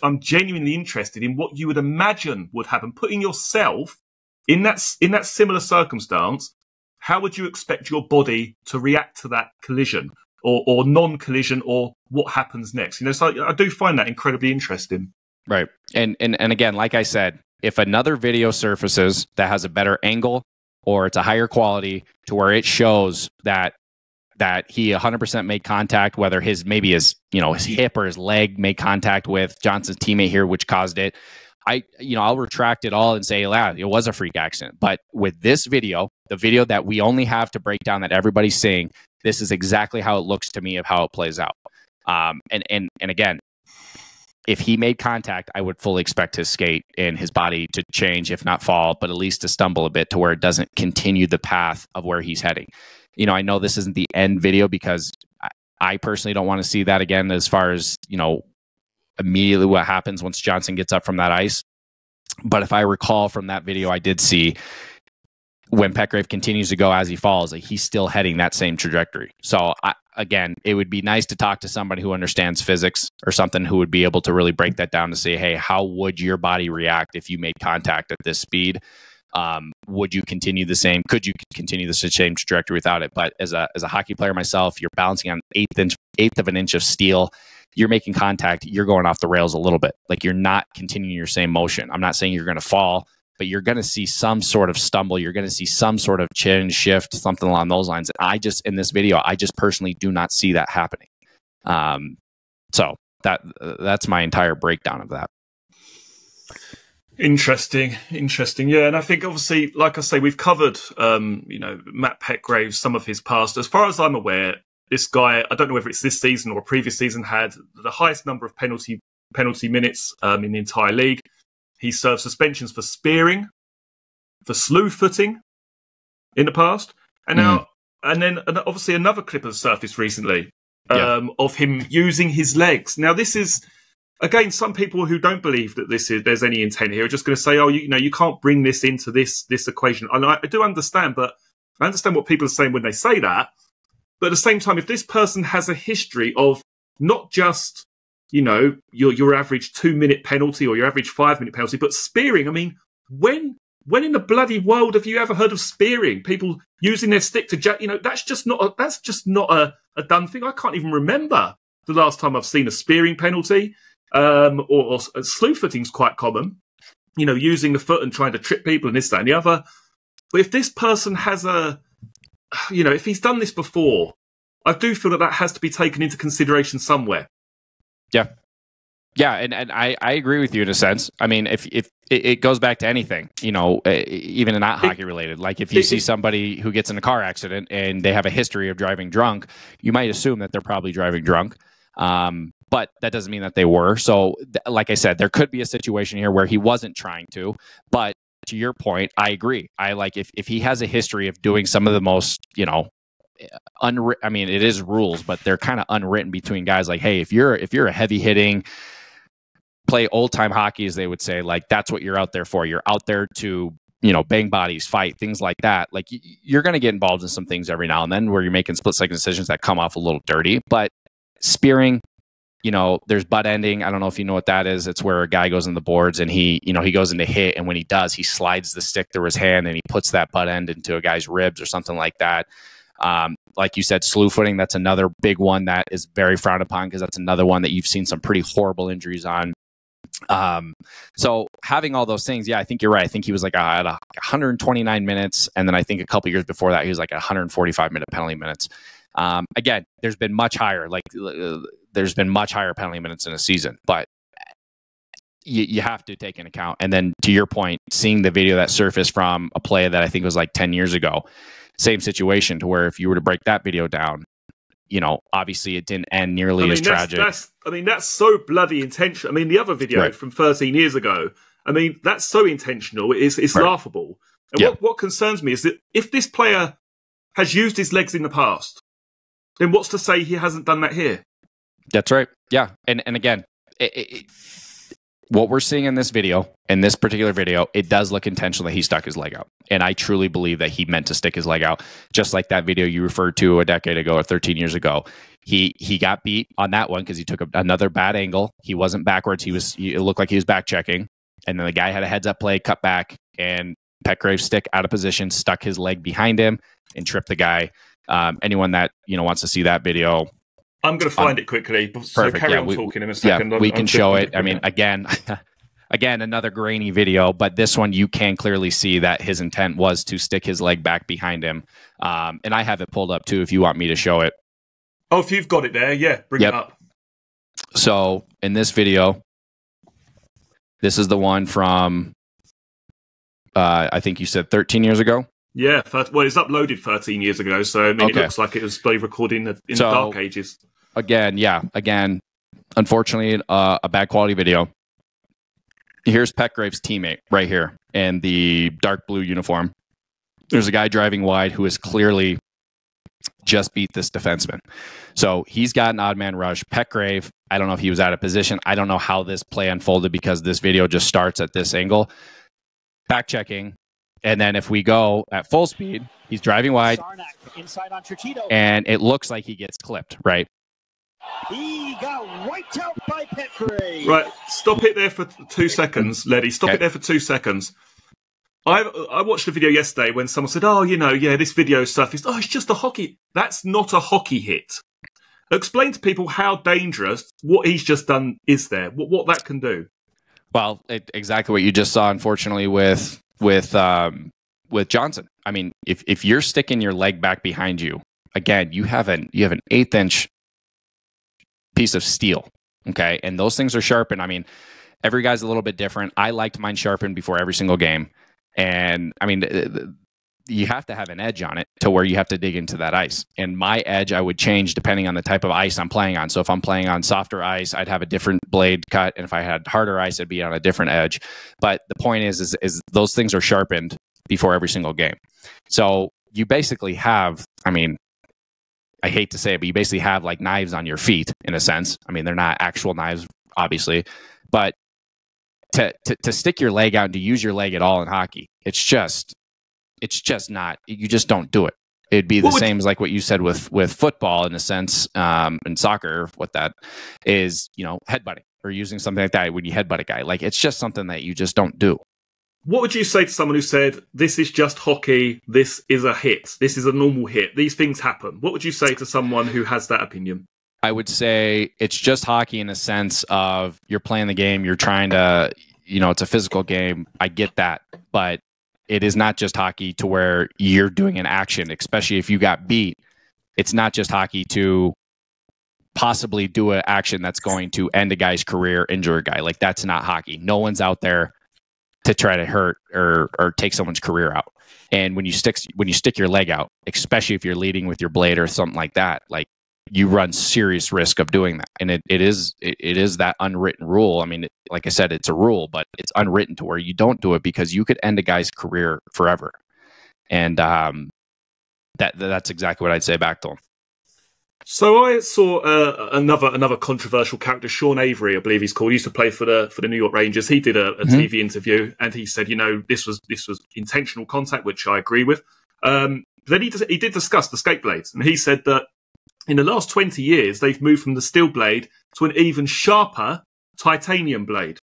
I'm genuinely interested in what you would imagine would happen. Putting yourself in that similar circumstance, how would you expect your body to react to that collision or non-collision, or what happens next? So I do find that incredibly interesting. Right. And again, like I said, if another video surfaces that has a better angle or it's a higher quality to where it shows that he 100% made contact, whether his hip or his leg made contact with Johnson's teammate here, which caused it, I'll retract it all and say, yeah, it was a freak accident. But with this video, the video that we only have to break down that everybody's seeing, this is exactly how it looks to me of how it plays out. And again, if he made contact, I would fully expect his skate and his body to change, if not fall, but at least to stumble a bit to where it doesn't continue the path of where he's heading. I know this isn't the end video because I personally don't want to see that again as far as, immediately what happens once Johnson gets up from that ice. But if I recall from that video, I did see when Petgrave continues to go as he falls, like he's still heading that same trajectory. So again, it would be nice to talk to somebody who understands physics or something who would be able to really break that down to say, hey, how would your body react if you made contact at this speed? Would you continue the same? Could you continue the same trajectory without it? But as a hockey player myself, you're balancing on eighth of an inch of steel. You're making contact. You're going off the rails a little bit. Like you're not continuing your same motion. I'm not saying you're going to fall, but you're going to see some sort of stumble. You're going to see some sort of chin shift, something along those lines. And in this video, I just personally do not see that happening. So that's my entire breakdown of that. Interesting. Yeah, and I think obviously, like I say, we've covered, Matt Petgrave, some of his past. As far as I'm aware, this guy, I don't know whether it's this season or a previous season, had the highest number of penalty minutes in the entire league. He served suspensions for spearing, for slew footing in the past, and now, and then obviously another clip has surfaced recently of him using his legs. Now, this is. Again, some people who don't believe that there's any intent here are just going to say, "Oh, you can't bring this into this equation." And I do understand, but I understand what people are saying when they say that. But at the same time, if this person has a history of not just your average 2-minute penalty or your average 5-minute penalty, but spearing, I mean, when in the bloody world have you ever heard of spearing? People using their stick to that's just not a done thing. I can't even remember the last time I've seen a spearing penalty. Or slew footing's quite common, using the foot and trying to trip people and this, that, and the other. But if this person has if he's done this before, I do feel that has to be taken into consideration somewhere. Yeah. Yeah, and I agree with you in a sense. I mean, if it goes back to anything, even not hockey related. Like if you see somebody who gets in a car accident and they have a history of driving drunk, you might assume that they're probably driving drunk. But that doesn't mean that they were. So like I said, there could be a situation here where he wasn't trying to. But to your point, I agree. I like if he has a history of doing some of the most, I mean, it is rules, but they're kind of unwritten between guys. Like, hey, if you're a heavy hitting, play old time hockey, as they would say, like that's what you're out there for. You're out there to bang bodies, fight, things like that. Like you're going to get involved in some things every now and then where you're making split second decisions that come off a little dirty. But spearing, there's butt ending. I don't know if you know what that is. It's where a guy goes in the boards and he goes into hit. And when he does, he slides the stick through his hand and he puts that butt end into a guy's ribs or something like that. Like you said, slew footing, that's another big one that is very frowned upon because that's another one that you've seen some pretty horrible injuries on. So having all those things, yeah, I think you're right. I think he was like at 129 minutes. And then I think a couple years before that, he was like at 145 minute penalty minutes. Again, there's been much higher. Like there's been much higher penalty minutes in a season, but you have to take into account. And then to your point, seeing the video that surfaced from a play that I think was like 10 years ago, same situation, to where if you were to break that video down, you know, obviously it didn't end nearly as tragic. That's so bloody intentional. I mean, the other video from 13 years ago, I mean, that's so intentional. It's laughable. And what concerns me is that if this player has used his legs in the past, then what's to say he hasn't done that here? That's right. Yeah. And again, what we're seeing in this video, in this particular video, it does look intentional that he stuck his leg out. And I truly believe that he meant to stick his leg out, just like that video you referred to a decade ago or 13 years ago. He got beat on that one because he took another bad angle. He wasn't backwards. It looked like he was back checking. And then the guy had a heads up play, cut back, and Petgrave's stick out of position, stuck his leg behind him and tripped the guy. Anyone that, you know, wants to see that video, I'm going to find it quickly. So perfect. carry on talking in a second. Yeah, we can show it. I mean, again, another grainy video, but this one you can clearly see that his intent was to stick his leg back behind him. And I have it pulled up too if you want me to show it. Oh, if you've got it there, yeah, bring it up. So in this video, this is the one from, I think you said 13 years ago. Yeah, well, it's uploaded 13 years ago, so I mean, it looks like it was recorded in the dark ages. Again, unfortunately, a bad quality video. Here's Petgrave's teammate right here in the dark blue uniform. There's a guy driving wide who has clearly just beat this defenseman. So he's got an odd man rush. Petgrave, I don't know if he was out of position. I don't know how this play unfolded because this video just starts at this angle. Back checking. And then if we go at full speed, he's driving wide, and it looks like he gets clipped, right? He got wiped out by Petgrave. Right, stop it there for 2 seconds, Leddy. Stop it there for 2 seconds. I watched a video yesterday when someone said, oh, you know, yeah, this video surfaced. Oh, it's just a hockey. That's not a hockey hit. Explain to people how dangerous what he's just done is there, what that can do. Well, exactly what you just saw, unfortunately, with Johnson. I mean, if you're sticking your leg back behind you, again, you have an 1/8-inch piece of steel, okay? And those things are sharpened. I mean, every guy's a little bit different. I liked mine sharpened before every single game. And I mean, you have to have an edge on it to where you have to dig into that ice. And my edge, I would change depending on the type of ice I'm playing on. So if I'm playing on softer ice, I'd have a different blade cut. And if I had harder ice, it'd be on a different edge. But the point is those things are sharpened before every single game. So you basically have, I mean, I hate to say it, but you basically have like knives on your feet in a sense. I mean, they're not actual knives, obviously, but to stick your leg out and to use your leg at all in hockey, it's just not, you just don't do it. It'd be the same as like what you said with football in a sense, and soccer, what that is, you know, headbutting or using something like that when you headbutt a guy. Like, it's just something that you just don't do. What would you say to someone who said, this is just hockey, this is a hit, this is a normal hit, these things happen? What would you say to someone who has that opinion? I would say it's just hockey in a sense of you're playing the game, you're trying to, you know, it's a physical game. I get that, but it is not just hockey to where you're doing an action, especially if you got beat. It's not just hockey to possibly do an action that's going to end a guy's career, injure a guy. Like, that's not hockey. No one's out there to try to hurt or take someone's career out. And when you stick your leg out, especially if you're leading with your blade or something like that, like, you run serious risk of doing that. And it is that unwritten rule. I mean, like I said, it's a rule, but it's unwritten to where you don't do it because you could end a guy's career forever. And that's exactly what I'd say back to him. So I saw another controversial character, Sean Avery, I believe he's called. He used to play for the New York Rangers. He did a TV interview, and he said, you know, this was intentional contact, which I agree with. Then he did discuss the skate blades, and he said that in the last 20 years, they've moved from the steel blade to an even sharper titanium blade.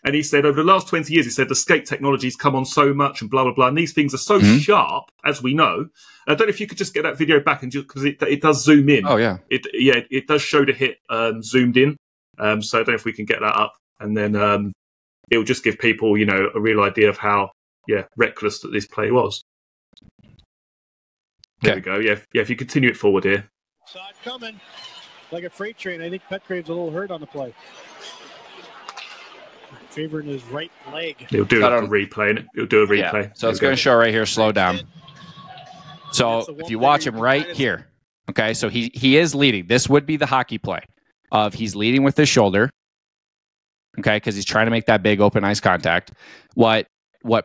And he said over the last 20 years, he said the skate technology's come on so much and blah, blah, blah. And these things are so sharp, as we know. I don't know if you could just get that video back and just because it does zoom in. Oh, yeah. It does show the hit zoomed in. So I don't know if we can get that up. And then it'll just give people, you know, a real idea of how, reckless that this play was. There we go. Yeah, if you continue it forward here. Saw it coming. like a freight train. I think Petgrave's a little hurt on the play. Favoring his right leg. He'll do a replay. He'll do a replay. Yeah. So it's going to show right here, slow down. So if you watch him right here, okay, so he is leading. This would be the hockey play of he's leading with his shoulder, okay, because he's trying to make that big open ice contact. What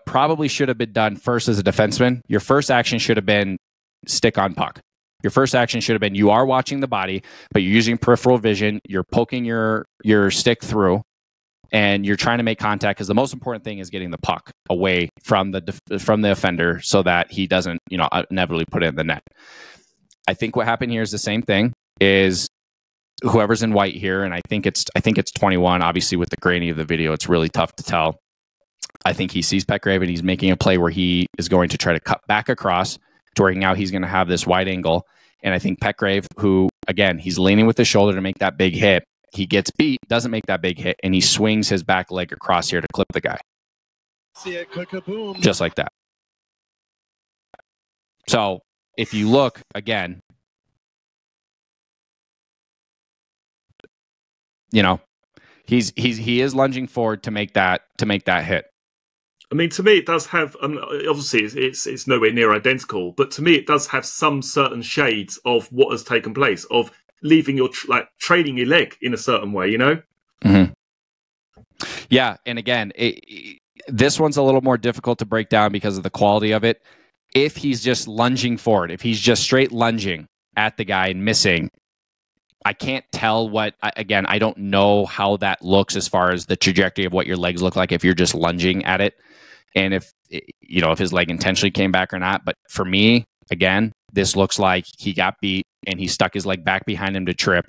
probably should have been done first as a defenseman, your first action should have been stick on puck. Your first action should have been you are watching the body, but you're using peripheral vision. You're poking your stick through, and you're trying to make contact because the most important thing is getting the puck away from the offender so that he doesn't, inevitably put it in the net. I think what happened here is the same thing. Is whoever's in white here, and I think it's 21. Obviously, with the grainy of the video, it's really tough to tell. I think he sees Petgrave and he's making a play where he is going to try to cut back across to where now he's going to have this wide angle. And I think Petgrave, who, again, he's leaning with the shoulder to make that big hit. He gets beat, doesn't make that big hit, and he swings his back leg across here to clip the guy. See it, boom. Just like that. So if you look, again, he is lunging forward to make that hit. I mean, to me, it does have. Obviously, it's nowhere near identical, but to me, it does have some certain shades of what has taken place, of leaving your trading your leg in a certain way. Mm-hmm. Yeah, and again, this one's a little more difficult to break down because of the quality of it. If he's just lunging forward, if he's just straight lunging at the guy and missing, I can't tell I don't know how that looks as far as the trajectory of what your legs look like if you're just lunging at it. And if his leg intentionally came back or not. But for me, again, this looks like he got beat and he stuck his leg back behind him to trip.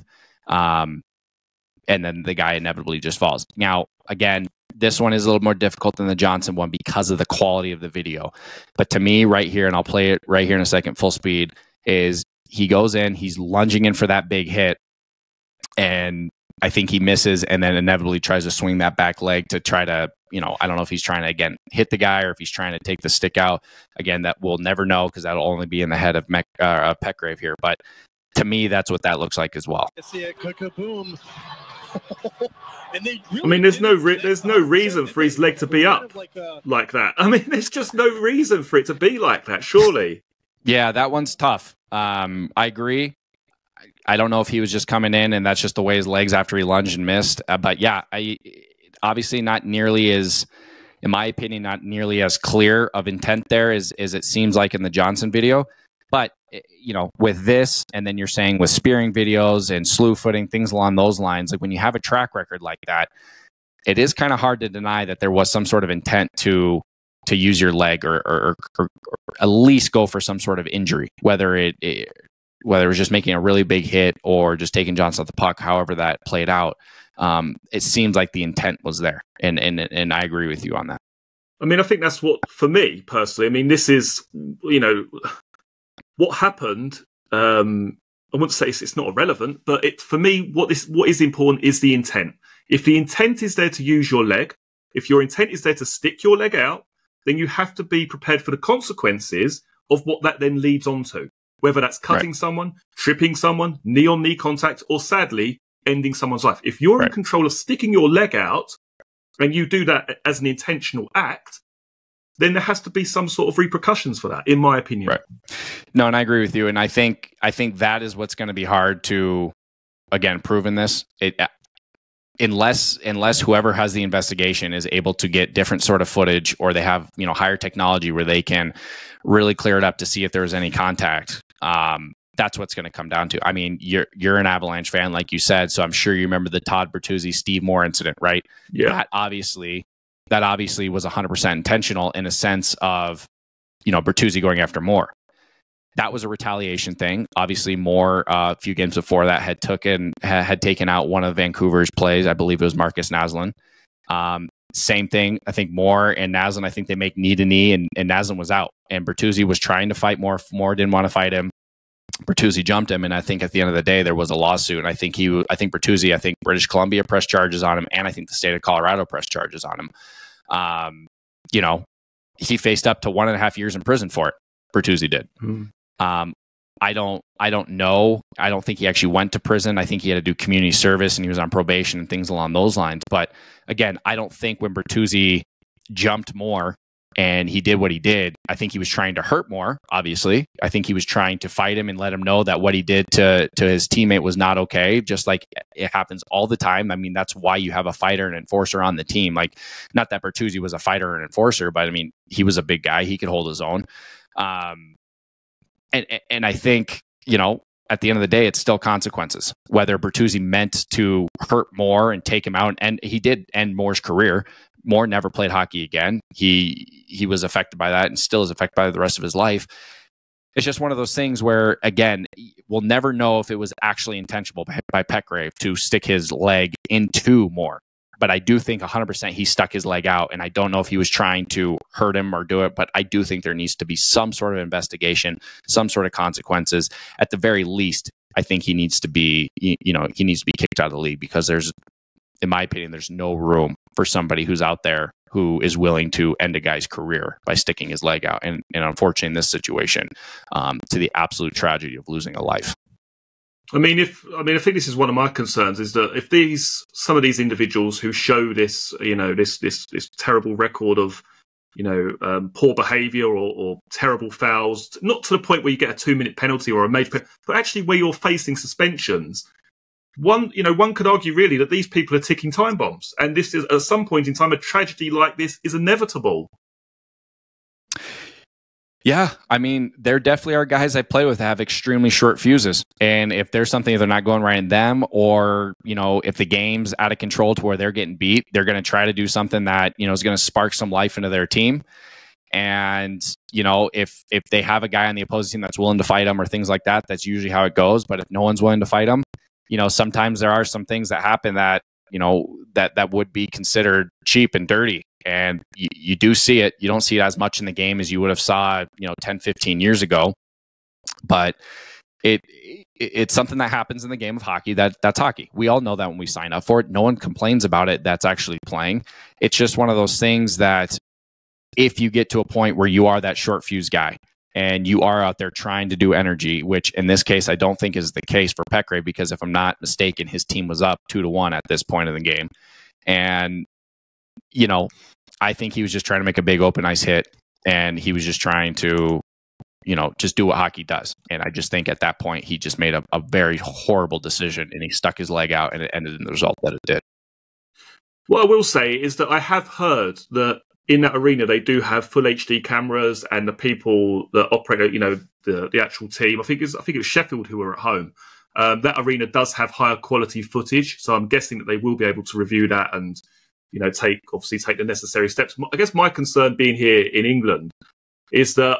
And then the guy inevitably just falls. Now, again, this one is a little more difficult than the Johnson one because of the quality of the video. But to me, right here, and I'll play it right here in a second, full speed, is he goes in, he's lunging in for that big hit. And I think he misses and then inevitably tries to swing that back leg to try to, I don't know if he's trying to, again, hit the guy or if he's trying to take the stick out. Again, that we'll never know because that'll only be in the head of Petgrave here. But to me, that's what that looks like as well. See it, boom. And there's no reason for his leg to be up like that. I mean, there's just no reason for it to be like that, surely. Yeah, that one's tough. I agree. I don't know if he was just coming in and that's just the way his legs after he lunged and missed. But yeah, obviously not nearly as, in my opinion, not nearly as clear of intent there as it seems like in the Johnson video. But, with this, and then you're saying with spearing videos and slew footing, things along those lines, like when you have a track record like that, it is kind of hard to deny that there was some sort of intent to use your leg or at least go for some sort of injury, whether it was just making a really big hit or just taking Johnson off the puck, however that played out. It seems like the intent was there. And I agree with you on that. I mean, I think that's what, for me personally, this is, what happened. I wouldn't say it's not irrelevant, but for me, what is important is the intent. If the intent is there to use your leg, if your intent is there to stick your leg out, then you have to be prepared for the consequences of what that then leads on to. Whether that's cutting someone, tripping someone, knee-on-knee contact, or sadly, ending someone's life. If you're in control of sticking your leg out, and you do that as an intentional act, then there has to be some sort of repercussions for that, in my opinion. Right. No, and I agree with you. And I think that is what's going to be hard to, again, prove in this. Unless whoever has the investigation is able to get different sort of footage, or they have higher technology where they can really clear it up to see if there's any contact. That's what's going to come down to. I mean, you're an Avalanche fan, like you said, so I'm sure you remember the Todd Bertuzzi, Steve Moore incident, right? Yeah. That obviously was 100% intentional in a sense of Bertuzzi going after Moore. That was a retaliation thing. Obviously, Moore, a few games before that, had taken out one of Vancouver's plays. I believe it was Marcus Naslund. Same thing. I think Moore and Naslund, I think they make knee to knee, and Naslund was out. And Bertuzzi was trying to fight Moore. Moore didn't want to fight him. Bertuzzi jumped him, and I think at the end of the day, there was a lawsuit. And I think Bertuzzi, British Columbia pressed charges on him, and I think the state of Colorado pressed charges on him. He faced up to 1.5 years in prison for it. Bertuzzi did. I don't know. I don't think he actually went to prison. I think he had to do community service and he was on probation and things along those lines. But again, I don't think when Bertuzzi jumped more and he did what he did, I think he was trying to hurt more, obviously. I think he was trying to fight him and let him know that what he did to his teammate was not okay, just like it happens all the time. I mean, that's why you have a fighter and enforcer on the team. Like, not that Bertuzzi was a fighter and enforcer, but I mean, he was a big guy. He could hold his own. And I think, you know, at the end of the day, it's still consequences. Whether Bertuzzi meant to hurt Moore and take him out, and he did end Moore's career. Moore never played hockey again. He was affected by that and still is affected by the rest of his life. It's just one of those things where, again, we'll never know if it was actually intentional by Petgrave to stick his leg into Moore. But I do think 100% he stuck his leg out, and I don't know if he was trying to hurt him or do it, but I do think there needs to be some sort of investigation, some sort of consequences. At the very least, I think he needs to be, you know, he needs to be kicked out of the league, because there's, in my opinion, there's no room for somebody who's out there who is willing to end a guy's career by sticking his leg out. And unfortunately, in this situation, to the absolute tragedy of losing a life. I think this is one of my concerns, is that if some of these individuals who show this, you know, this terrible record of, you know, poor behaviour or terrible fouls, not to the point where you get a 2-minute penalty or a major penalty, but actually where you're facing suspensions. One could argue really that these people are ticking time bombs, and this is, at some point in time, a tragedy like this is inevitable. Yeah, I mean, there definitely are guys I play with that have extremely short fuses. And if there's something they're not going right in them, or, you know, if the game's out of control to where they're getting beat, they're going to try to do something that, you know, is going to spark some life into their team. And, you know, if they have a guy on the opposing team that's willing to fight them or things like that, that's usually how it goes. But if no one's willing to fight them, you know, sometimes there are some things that happen that, you know, that would be considered cheap and dirty. And you do see it. You don't see it as much in the game as you would have saw, you know, 10, 15 years ago. But it's something that happens in the game of hockey. That's hockey. We all know that when we sign up for it. No one complains about it that's actually playing. It's just one of those things that if you get to a point where you are that short fuse guy and you are out there trying to do energy, which in this case I don't think is the case for Petgrave, because if I'm not mistaken, his team was up 2-1 at this point in the game. And, you know, I think he was just trying to make a big open ice hit, and he was just trying to, you know, just do what hockey does. And I just think at that point, he just made a very horrible decision, and he stuck his leg out, and it ended in the result that it did. What I will say is that I have heard that in that arena, they do have full HD cameras, and the people that operate, you know, the actual team, I think it was Sheffield who were at home. That arena does have higher quality footage, so I'm guessing that they will be able to review that and, you know, take the necessary steps. I guess my concern being here in England is that,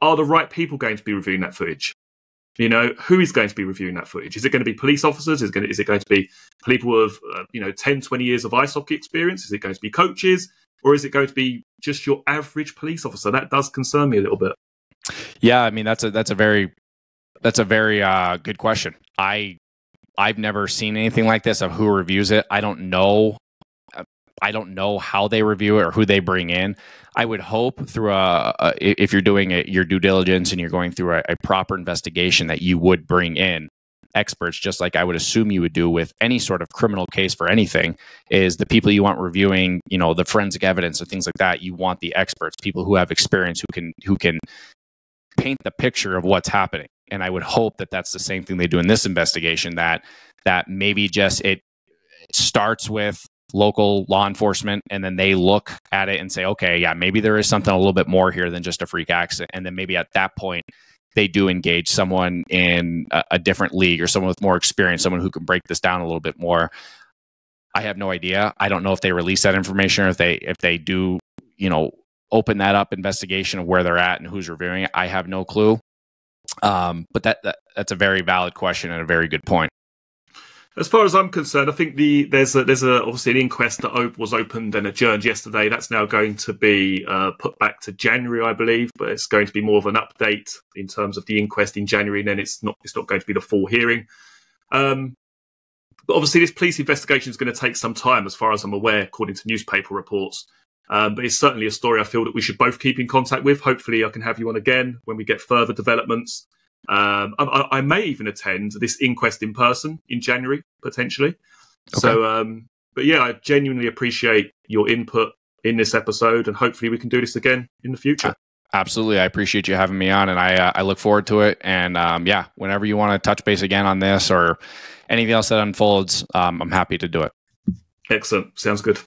are the right people going to be reviewing that footage? You know, who is going to be reviewing that footage? Is it going to be police officers? Is it going to be people with, 10, 20 years of ice hockey experience? Is it going to be coaches? Or is it going to be just your average police officer? That does concern me a little bit. Yeah, I mean, that's a very good question. I've never seen anything like this of who reviews it. I don't know how they review it or who they bring in. I would hope through if you're doing your due diligence and you're going through a proper investigation, that you would bring in experts, just like I would assume you would do with any sort of criminal case for anything. Is the people you want reviewing, you know, the forensic evidence and things like that. You want the experts, people who have experience, who can paint the picture of what's happening. And I would hope that that's the same thing they do in this investigation. That maybe just it starts with local law enforcement, and then they look at it and say, okay, yeah, maybe there is something a little bit more here than just a freak accident. And then maybe at that point, they do engage someone in a different league or someone with more experience, someone who can break this down a little bit more. I have no idea. I don't know if they release that information, or if they do, you know, open that up investigation of where they're at and who's reviewing it. I have no clue. But that's a very valid question and a very good point. As far as I'm concerned, I think there's obviously an inquest that was opened and adjourned yesterday. That's now going to be put back to January, I believe, but it's going to be more of an update in terms of the inquest in January, and then it's not going to be the full hearing. But obviously, this police investigation is going to take some time, as far as I'm aware, according to newspaper reports. But it's certainly a story I feel that we should both keep in contact with. Hopefully, I can have you on again when we get further developments. I may even attend this inquest in person in January, potentially. Okay. So, but yeah, I genuinely appreciate your input in this episode, and hopefully we can do this again in the future. Absolutely. I appreciate you having me on, and I look forward to it. And yeah, whenever you want to touch base again on this or anything else that unfolds, I'm happy to do it. Excellent. Sounds good.